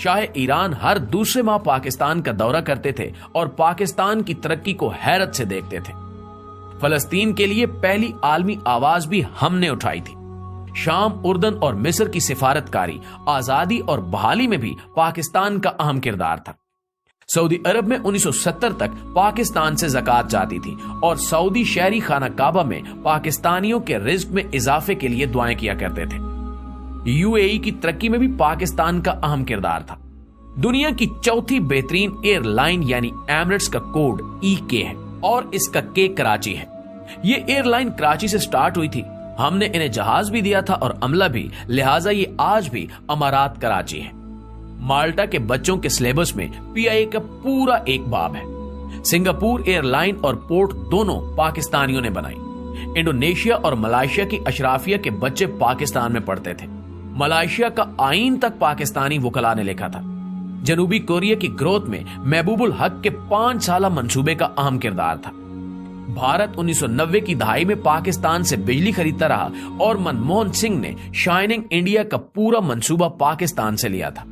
Shah Iran हर दूसरे माह पाकिस्तान का दौरा करते थे और पाकिस्तान की तरक्की को हैरत से देखते थे। फलस्तीन के लिए पहली आलमी आवाज भी हमने उठाई थी। शाम, उर्दन और मिस्र की सिफारतकारी, आजादी और बहाली में भी पाकिस्तान का अहम किरदार था। सऊदी अरब में 1970 तक पाकिस्तान से ज़कात जाती थी और सऊदी शहरी खाना काबा में पाकिस्तानियों के रिज्क में इजाफे के लिए दुआएं किया करते थे। यूएई की तरक्की में भी पाकिस्तान का अहम किरदार था। दुनिया की चौथी बेहतरीन एयरलाइन यानी एमिरेट्स का कोड EK है और इसका के कराची है। ये एयरलाइन कराची से स्टार्ट हुई थी। हमने इन्हें जहाज भी दिया था और अमला भी, लिहाजा ये आज भी अमारात कराची है। माल्टा के बच्चों के सिलेबस में PIA का पूरा एक बाब है। सिंगापुर एयरलाइन और पोर्ट दोनों पाकिस्तानियों ने बनाई। इंडोनेशिया और मलेशिया की अशराफिया के बच्चे पाकिस्तान में पढ़ते थे। मलेशिया का आईन तक पाकिस्तानी वकला ने लिखा था। जनूबी कोरिया की ग्रोथ में महबूबुल हक के 5 साला मंसूबे का अहम किरदार था। भारत 1990 की दहाई में पाकिस्तान से बिजली खरीदता रहा और मनमोहन सिंह ने शाइनिंग इंडिया का पूरा मंसूबा पाकिस्तान से लिया था।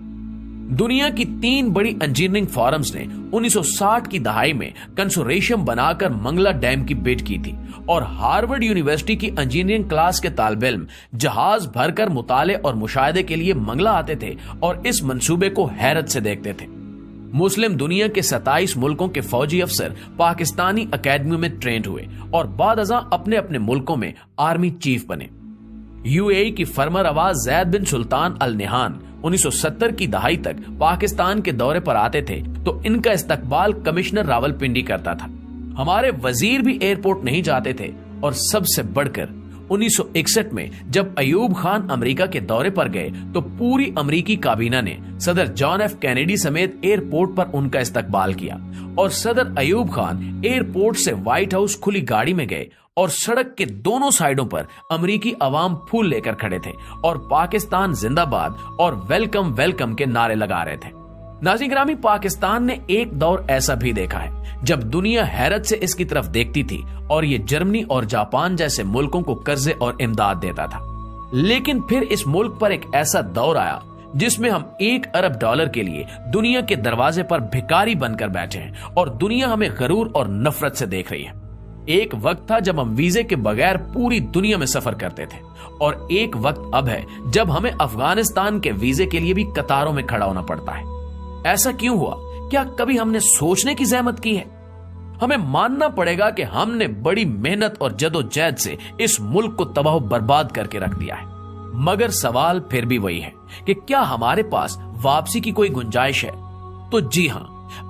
दुनिया की 3 बड़ी इंजीनियरिंग फॉरम्स ने 1960 की दहाई में कंसोर्शियम बनाकर मंगला डैम की बिड की थी और हार्वर्ड यूनिवर्सिटी की इंजीनियरिंग क्लास के तालिब इल्म जहाज भरकर मुताले और मुशाहिदे के लिए मंगला आते थे और इस मंसूबे को हैरत से देखते थे। मुस्लिम दुनिया के 27 मुल्कों के फौजी अफसर पाकिस्तानी अकेडमियों में ट्रेंड हुए और बाद अज़ां अपने अपने मुल्कों में आर्मी चीफ बने। यूएई की फर्मर आवाज जैद बिन सुल्तान अल नहान 1970 की दहाई तक पाकिस्तान के दौरे पर आते थे तो इनका इस्तकबाल कमिश्नर रावलपिंडी करता था। हमारे वजीर भी एयरपोर्ट नहीं जाते थे और सबसे बढ़कर 1961 में जब अयूब खान अमेरिका के दौरे पर गए तो पूरी अमेरिकी काबीना ने सदर जॉन F कैनेडी समेत एयरपोर्ट पर उनका इस्तकबाल किया और सदर अयूब खान एयरपोर्ट से व्हाइट हाउस खुली गाड़ी में गए और सड़क के दोनों साइडों पर अमेरिकी अवाम फूल लेकर खड़े थे और पाकिस्तान जिंदाबाद और वेलकम वेलकम के नारे लगा रहे थे। नाज़रीन गिरामी, पाकिस्तान ने एक दौर ऐसा भी देखा है जब दुनिया हैरत से इसकी तरफ देखती थी और ये जर्मनी और जापान जैसे मुल्कों को कर्जे और इमदाद देता था। लेकिन फिर इस मुल्क पर एक ऐसा दौर आया जिसमें हम $1 अरब के लिए दुनिया के दरवाजे पर भिखारी बनकर बैठे हैं और दुनिया हमें गरूर और नफरत से देख रही है। एक वक्त था जब हम वीजे के बगैर पूरी दुनिया में सफर करते थे और एक वक्त अब है जब हमें अफगानिस्तान के वीजे के लिए भी कतारों में खड़ा होना पड़ता है। ऐसा क्यों हुआ? क्या कभी हमने सोचने की जहमत की है? हमें मानना पड़ेगा कि हमने बड़ी मेहनत और जदोजहद से इस मुल्क को तबाह बर्बाद करके रख दिया है। मगर सवाल फिर भी वही है कि क्या हमारे पास वापसी की कोई गुंजाइश है? तो जी हां,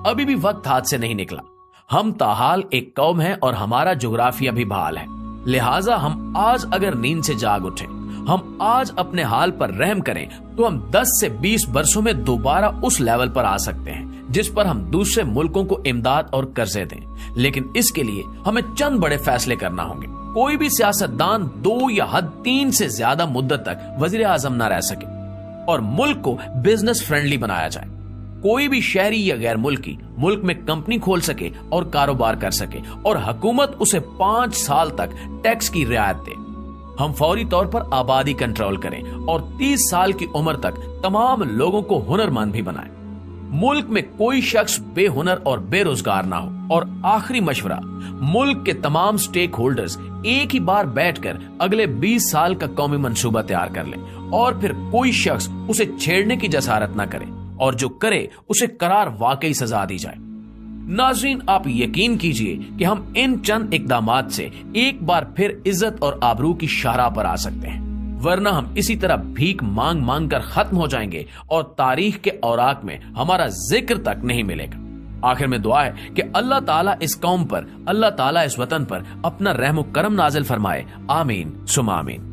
अभी भी वक्त हाथ से नहीं निकला। हम ताहाल एक कौम है और हमारा जोग्राफिया भी बहाल है। लिहाजा हम आज अगर नींद से जाग उठे, हम आज अपने हाल पर रहम करें तो हम 10 से 20 वर्षों में दोबारा उस लेवल पर आ सकते हैं जिस पर हम दूसरे मुल्कों को इमदाद और कर्जे दें। लेकिन इसके लिए हमें चंद बड़े फैसले करना होंगे। कोई भी सियासतदान 2 या हद 3 से ज्यादा मुद्दत तक वजीर आजम न रह सके और मुल्क को बिजनेस फ्रेंडली बनाया जाए। कोई भी शहरी या गैर मुल्की मुल्क में कंपनी खोल सके और कारोबार कर सके और हुकूमत उसे 5 साल तक टैक्स की रियायत दे। हम फौरी तौर पर आबादी कंट्रोल करें और 30 साल की उम्र तक तमाम लोगों को हुनरमंद भी बनाएं। मुल्क में कोई शख्स बेहुनर और बेरोजगार ना हो। और आखिरी मशवरा, मुल्क के तमाम स्टेक होल्डर्स एक ही बार बैठकर अगले 20 साल का कौमी मंसूबा तैयार कर लें और फिर कोई शख्स उसे छेड़ने की जसारत ना करे और जो करे उसे करार वाकई सजा दी जाए। नाज़रीन, आप यकीन कीजिए कि हम इन चंद इकदामात से एक बार फिर इज्जत और आबरू की शाहराह पर आ सकते हैं, वरना हम इसी तरह भीख मांग मांग कर खत्म हो जाएंगे और तारीख के औराक में हमारा जिक्र तक नहीं मिलेगा। आखिर में दुआ है कि अल्लाह ताला इस कौम पर, अल्लाह ताला इस वतन पर अपना रहम करम नाजिल फरमाए। आमीन सुमा आमीन।